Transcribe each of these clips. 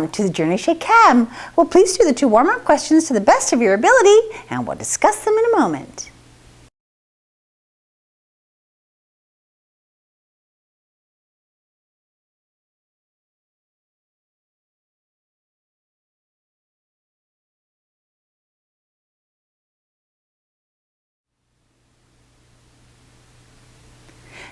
Welcome to the Journey Chez Chem. Well, please do the 2 warm-up questions to the best of your ability, and we'll discuss them in a moment.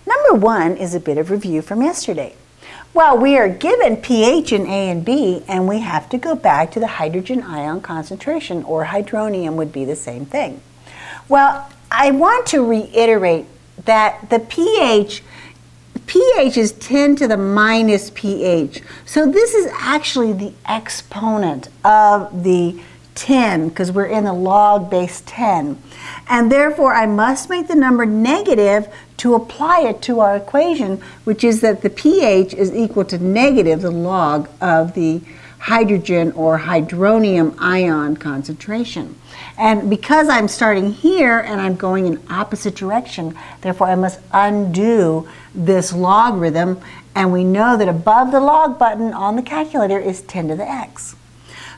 Number 1 is a bit of review from yesterday. Well, we are given pH in A and B, and we have to go back to the hydrogen ion concentration, or hydronium would be the same thing. Well, I want to reiterate that the pH is 10 to the minus pH. So this is actually the exponent of the 10, because we're in the log base 10. And therefore, I must make the number negative to apply it to our equation, which is that the pH is equal to negative the log of the hydrogen or hydronium ion concentration. And because I'm starting here and I'm going in opposite direction, therefore I must undo this logarithm, and we know that above the log button on the calculator is 10 to the x.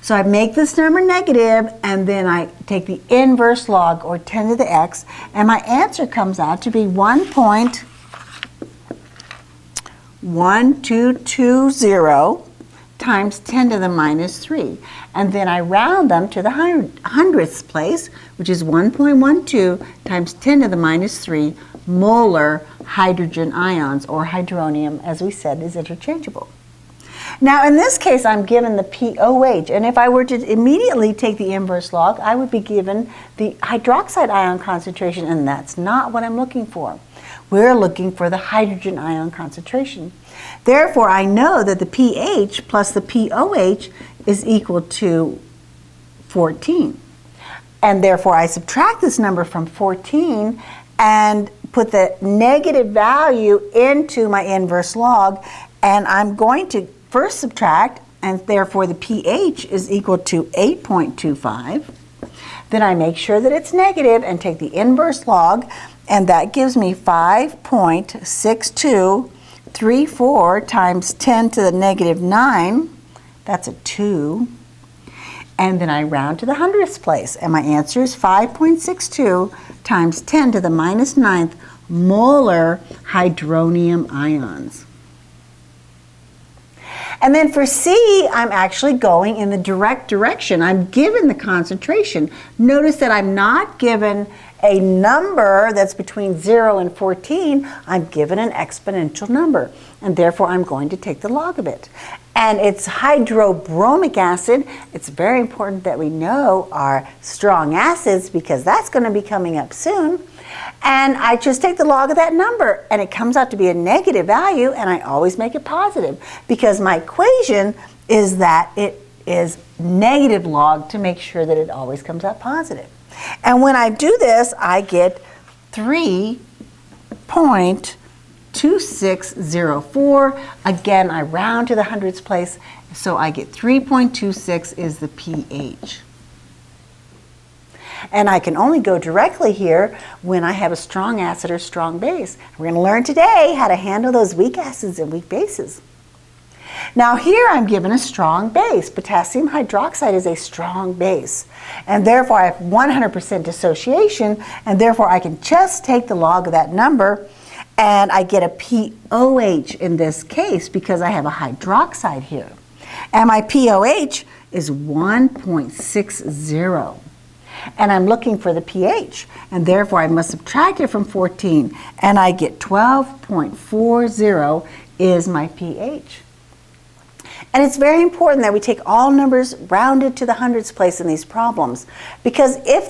So I make this number negative, and then I take the inverse log, or 10 to the x, and my answer comes out to be 1.1220 times 10 to the minus 3. And then I round them to the hundredths place, which is 1.12 times 10 to the minus 3 molar hydrogen ions, or hydronium, as we said, is interchangeable. Now, in this case, I'm given the POH, and if I were to immediately take the inverse log, I would be given the hydroxide ion concentration, and that's not what I'm looking for. We're looking for the hydrogen ion concentration. Therefore, I know that the pH plus the POH is equal to 14. And therefore, I subtract this number from 14 and put the negative value into my inverse log, and I'm going to first subtract, and therefore the pH is equal to 8.25. Then I make sure that it's negative and take the inverse log, and that gives me 5.6234 times 10 to the negative 9. That's a 2. And then I round to the hundredths place, and my answer is 5.62 times 10 to the minus 9th molar hydronium ions. And then for C, I'm actually going in the direct direction. I'm given the concentration. Notice that I'm not given a number that's between 0 and 14. I'm given an exponential number, and therefore I'm going to take the log of it. And it's hydrobromic acid. It's very important that we know our strong acids, because that's going to be coming up soon. And I just take the log of that number, and it comes out to be a negative value, and I always make it positive, because my equation is that it is negative log to make sure that it always comes out positive. And when I do this, I get 3.2604. Again, I round to the hundredths place, so I get 3.26 is the pH. And I can only go directly here when I have a strong acid or strong base. We're going to learn today how to handle those weak acids and weak bases. Now here I'm given a strong base. Potassium hydroxide is a strong base. And therefore I have 100% dissociation, and therefore I can just take the log of that number, and I get a POH in this case because I have a hydroxide here. And my POH is 1.60. And I'm looking for the pH, and therefore I must subtract it from 14, and I get 12.40 is my pH. And it's very important that we take all numbers rounded to the hundredths place in these problems, because if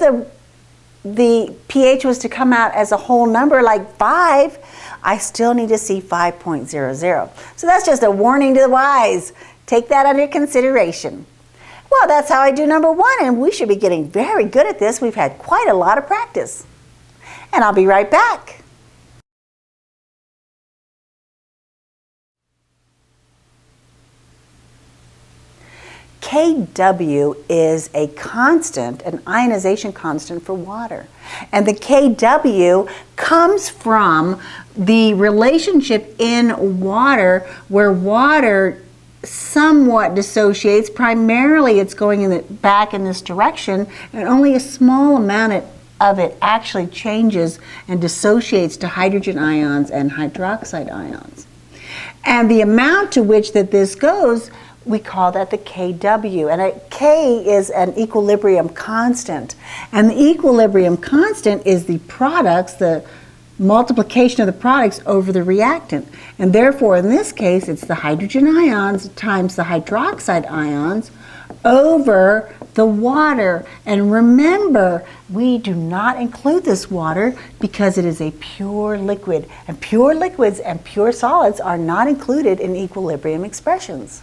the pH was to come out as a whole number like 5, I still need to see 5.00. So that's just a warning to the wise. Take that under consideration. Well, that's how I do number 1, and we should be getting very good at this. We've had quite a lot of practice. And I'll be right back. Kw is a constant, an ionization constant for water. And the Kw comes from the relationship in water, where water somewhat dissociates. Primarily it's going back in this direction, and only a small amount of it actually changes and dissociates to hydrogen ions and hydroxide ions. And the amount to which that this goes, we call that the Kw. And K is an equilibrium constant. And the equilibrium constant is the products, the multiplication of the products over the reactant. And therefore, in this case, it's the hydrogen ions times the hydroxide ions over the water. And remember, we do not include this water because it is a pure liquid. And pure liquids and pure solids are not included in equilibrium expressions.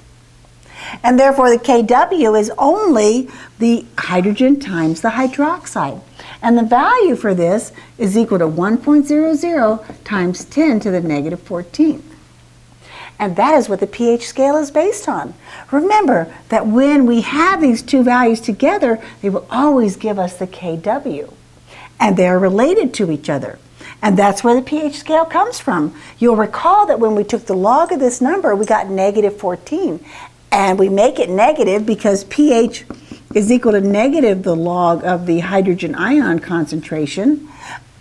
And therefore, the Kw is only the hydrogen times the hydroxide. And the value for this is equal to 1.00 times 10 to the negative 14th. And that is what the pH scale is based on. Remember that when we have these two values together, they will always give us the Kw. And they're related to each other. And that's where the pH scale comes from. You'll recall that when we took the log of this number, we got negative 14. And we make it negative because pH is equal to negative the log of the hydrogen ion concentration.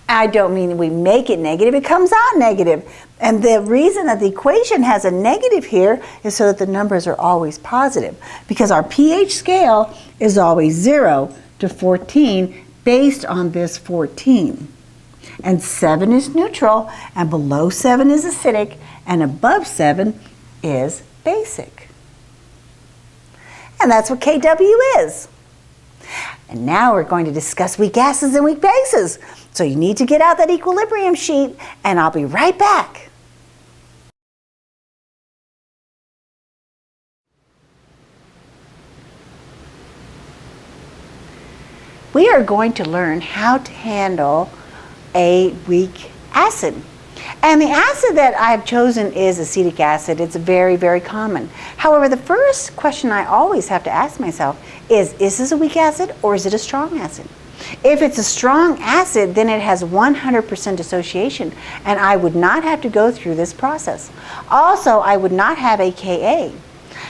I don't mean we make it negative, it comes out negative. And the reason that the equation has a negative here is so that the numbers are always positive, because our pH scale is always 0 to 14 based on this 14. And 7 is neutral, and below 7 is acidic, and above 7 is basic. And that's what Kw is. And now we're going to discuss weak acids and weak bases. So you need to get out that equilibrium sheet, and I'll be right back. We are going to learn how to handle a weak acid. And the acid that I've chosen is acetic acid. It's very, very common. However, the first question I always have to ask myself is this a weak acid or is it a strong acid? If it's a strong acid, then it has 100% dissociation, and I would not have to go through this process. Also, I would not have a Ka.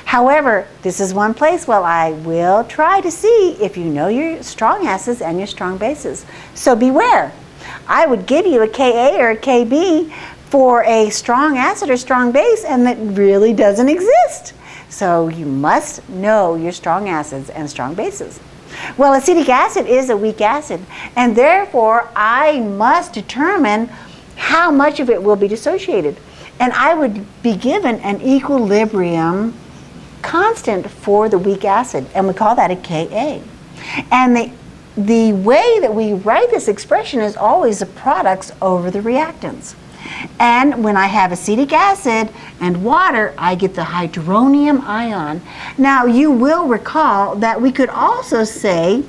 However, this is one place where I will try to see if you know your strong acids and your strong bases. So beware. I would give you a Ka or a Kb for a strong acid or strong base, and that really doesn't exist. So you must know your strong acids and strong bases. Well, acetic acid is a weak acid, and therefore I must determine how much of it will be dissociated. And I would be given an equilibrium constant for the weak acid, and we call that a Ka. And the way that we write this expression is always the products over the reactants. And when I have acetic acid and water, I get the hydronium ion. Now, you will recall that we could also say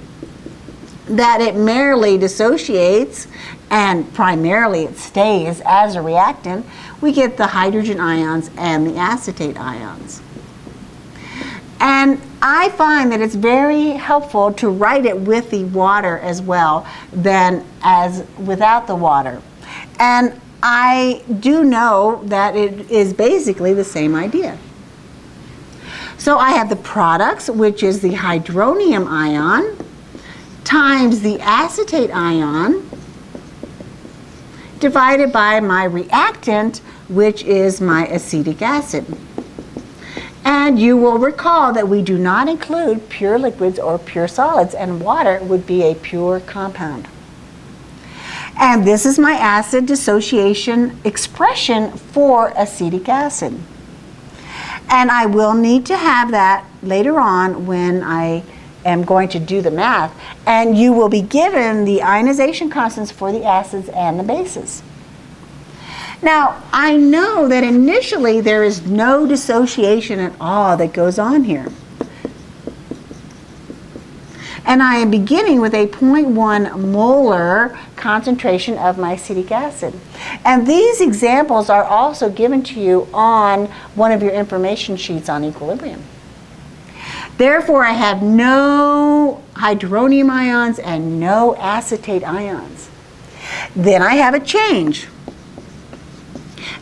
that it merely dissociates and primarily it stays as a reactant. We get the hydrogen ions and the acetate ions. And I find that it's very helpful to write it with the water as well than as without the water. And I do know that it is basically the same idea. So I have the products, which is the hydronium ion times the acetate ion divided by my reactant, which is my acetic acid. And you will recall that we do not include pure liquids or pure solids, and water would be a pure compound. And this is my acid dissociation expression for acetic acid. And I will need to have that later on when I am going to do the math. And you will be given the ionization constants for the acids and the bases. Now, I know that initially there is no dissociation at all that goes on here. And I am beginning with a 0.1 molar concentration of my acetic acid. And these examples are also given to you on one of your information sheets on equilibrium. Therefore, I have no hydronium ions and no acetate ions. Then I have a change.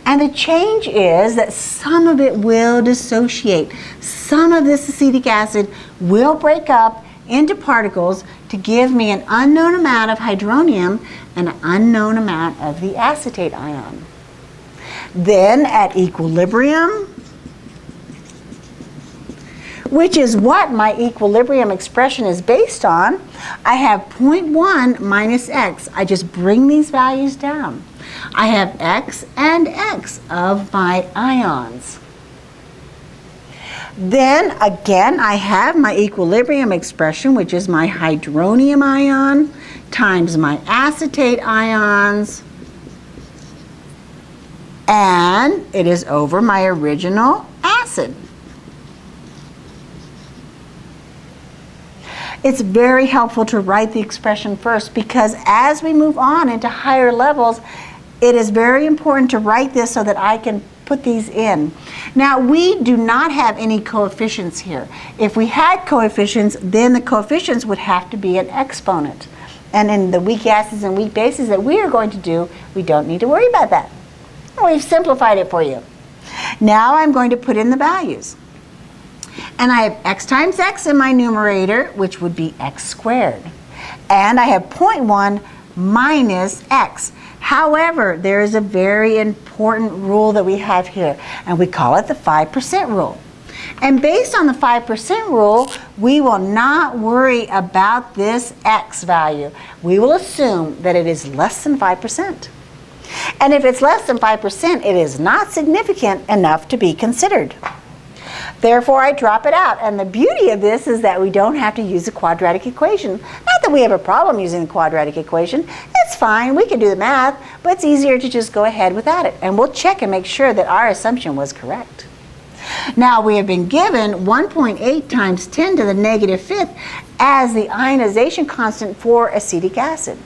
And the change is that some of it will dissociate. Some of this acetic acid will break up into particles to give me an unknown amount of hydronium and an unknown amount of the acetate ion. Then at equilibrium, which is what my equilibrium expression is based on, I have 0.1 minus x. I just bring these values down. I have x and x of my ions. Then again, I have my equilibrium expression, which is my hydronium ion times my acetate ions, and it is over my original acid. It's very helpful to write the expression first, because as we move on into higher levels, it is very important to write this so that I can put these in. Now, we do not have any coefficients here. If we had coefficients, then the coefficients would have to be an exponent. And in the weak acids and weak bases that we are going to do, we don't need to worry about that. We've simplified it for you. Now I'm going to put in the values. And I have x times x in my numerator, which would be x squared. And I have 0.1 minus x. However, there is a very important rule that we have here, and we call it the 5% rule. And based on the 5% rule, we will not worry about this x value. We will assume that it is less than 5%. And if it's less than 5%, it is not significant enough to be considered. Therefore, I drop it out. And the beauty of this is that we don't have to use a quadratic equation. Not that we have a problem using the quadratic equation. It's fine. We can do the math, but it's easier to just go ahead without it. And we'll check and make sure that our assumption was correct. Now, we have been given 1.8 times 10 to the negative fifth as the ionization constant for acetic acid.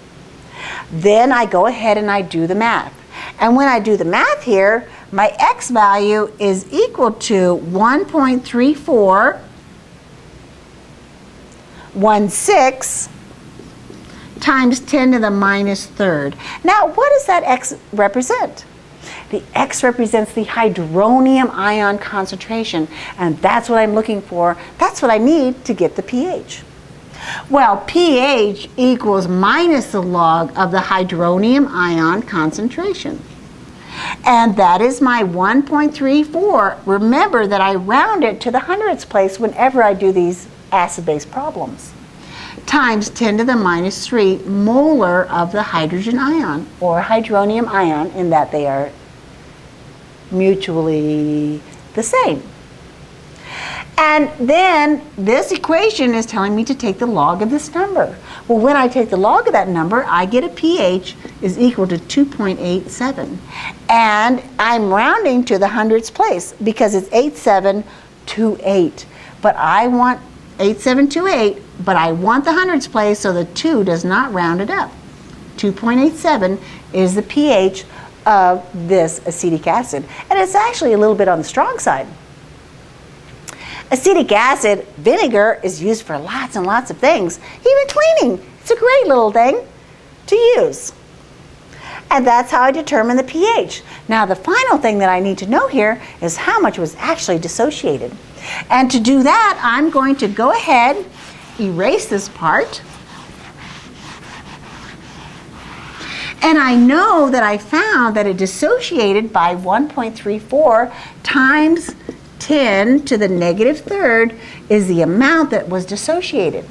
Then I go ahead and I do the math. And when I do the math here, my x value is equal to 1.3416 times 10 to the minus third. Now, what does that x represent? The x represents the hydronium ion concentration, and that's what I'm looking for. That's what I need to get the pH. Well, pH equals minus the log of the hydronium ion concentration. And that is my 1.34. Remember that I round it to the hundredths place whenever I do these acid-base problems. Times 10 to the minus 3 molar of the hydrogen ion, or hydronium ion, in that they are mutually the same. And then this equation is telling me to take the log of this number. Well, when I take the log of that number, I get a pH is equal to 2.87. And I'm rounding to the hundredths place because it's 8728. But I want 8728, but I want the hundredths place, so the 2 does not round it up. 2.87 is the pH of this acetic acid. And it's actually a little bit on the strong side. Acetic acid, vinegar, is used for lots and lots of things, even cleaning. It's a great little thing to use. And that's how I determine the pH. Now, the final thing that I need to know here is how much was actually dissociated. And to do that, I'm going to go ahead, erase this part. And I know that I found that it dissociated by 1.34 times 10 to the negative third is the amount that was dissociated.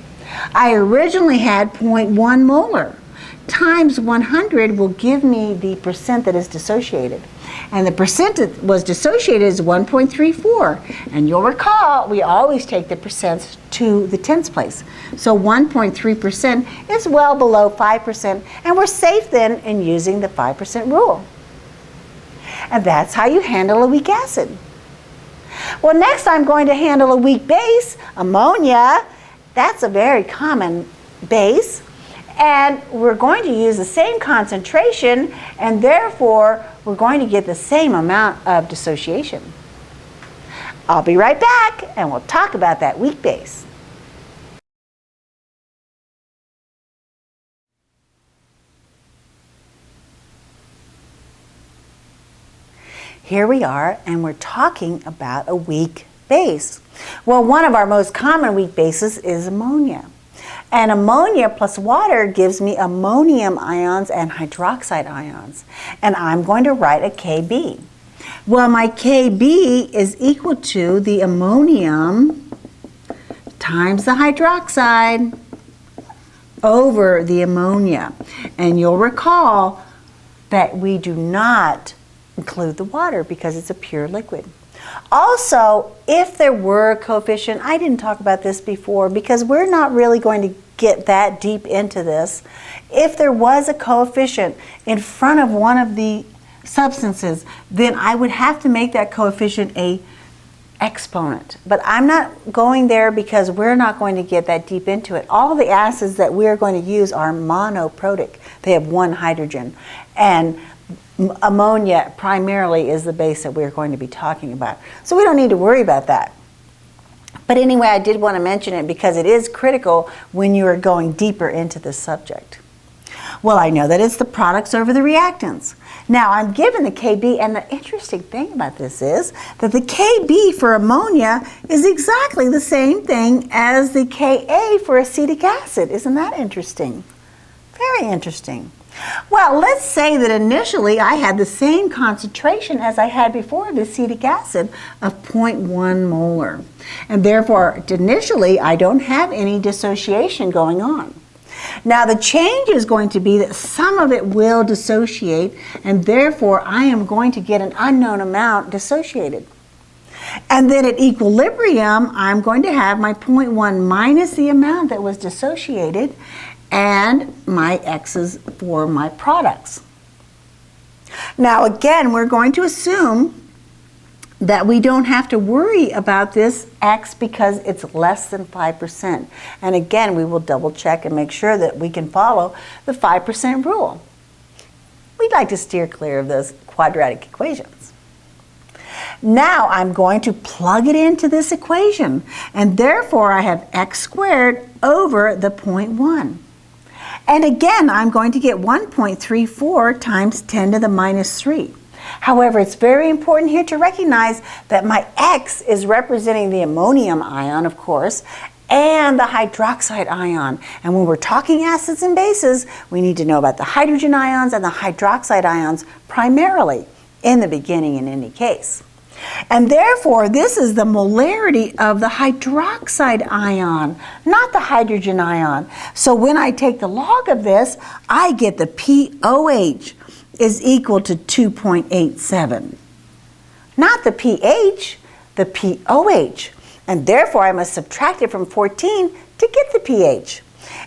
I originally had 0.1 molar. Times 100 will give me the percent that is dissociated. And the percent that was dissociated is 1.34. And you'll recall, we always take the percents to the tens place. So 1.3% is well below 5%, and we're safe then in using the 5% rule. And that's how you handle a weak acid. Well, next I'm going to handle a weak base, ammonia. That's a very common base. And we're going to use the same concentration, and therefore we're going to get the same amount of dissociation. I'll be right back, and we'll talk about that weak base. here we are, and we're talking about a weak base. Well, one of our most common weak bases is ammonia. And ammonia plus water gives me ammonium ions and hydroxide ions. And I'm going to write a Kb. Well, my Kb is equal to the ammonium times the hydroxide over the ammonia. And you'll recall that we do not include the water because it's a pure liquid. Also, if there were a coefficient, I didn't talk about this before because we're not really going to get that deep into this. If there was a coefficient in front of one of the substances, then I would have to make that coefficient a exponent. But I'm not going there because we're not going to get that deep into it. All the acids that we're going to use are monoprotic. They have one hydrogen. And ammonia primarily is the base that we're going to be talking about. So we don't need to worry about that. But anyway, I did want to mention it because it is critical when you are going deeper into this subject. Well, I know that it's the products over the reactants. Now, I'm given the Kb, and the interesting thing about this is that the Kb for ammonia is exactly the same thing as the Ka for acetic acid. Isn't that interesting? Very interesting. Well, let's say that initially I had the same concentration as I had before of acetic acid of 0.1 molar. And therefore, initially, I don't have any dissociation going on. Now, the change is going to be that some of it will dissociate, and therefore, I am going to get an unknown amount dissociated. And then at equilibrium, I'm going to have my 0.1 minus the amount that was dissociated, and my X's for my products. Now again, we're going to assume that we don't have to worry about this X because it's less than 5%. And again, we will double check and make sure that we can follow the 5% rule. We'd like to steer clear of those quadratic equations. Now I'm going to plug it into this equation, and therefore I have X squared over the 0.1. And again, I'm going to get 1.34 times 10 to the minus 3. However, it's very important here to recognize that my X is representing the ammonium ion, of course, and the hydroxide ion. And when we're talking acids and bases, we need to know about the hydrogen ions and the hydroxide ions primarily in the beginning in any case. And therefore, this is the molarity of the hydroxide ion, not the hydrogen ion. So when I take the log of this, I get the POH is equal to 2.87. Not the pH, the POH. And therefore, I must subtract it from 14 to get the pH.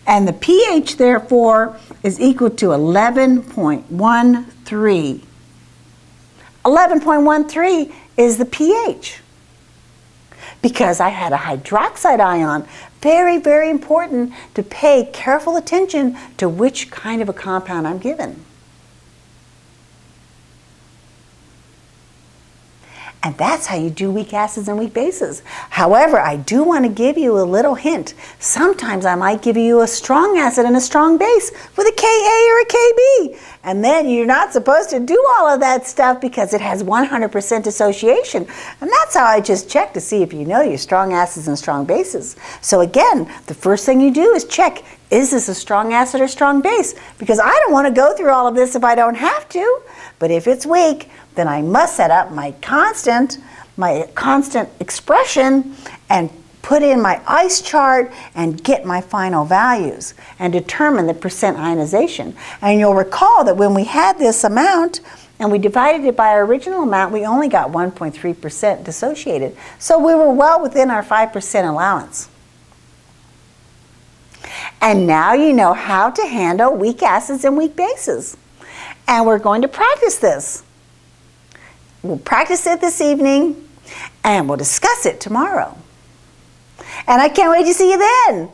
And the pH, therefore, is equal to 11.13. 11.13 is the pH because I had a hydroxide ion. Very, very important to pay careful attention to which kind of a compound I'm given. And that's how you do weak acids and weak bases. However, I do want to give you a little hint. Sometimes I might give you a strong acid and a strong base with a Ka or a Kb. And then you're not supposed to do all of that stuff because it has 100% dissociation. And that's how I just check to see if you know your strong acids and strong bases. So again, the first thing you do is check, is this a strong acid or strong base? Because I don't want to go through all of this if I don't have to. But if it's weak, then I must set up my constant expression and put in my ice chart and get my final values and determine the percent ionization. And you'll recall that when we had this amount and we divided it by our original amount, we only got 1.3% dissociated. So we were well within our 5% allowance. And now you know how to handle weak acids and weak bases. And we're going to practice this. We'll practice it this evening, and we'll discuss it tomorrow. And I can't wait to see you then.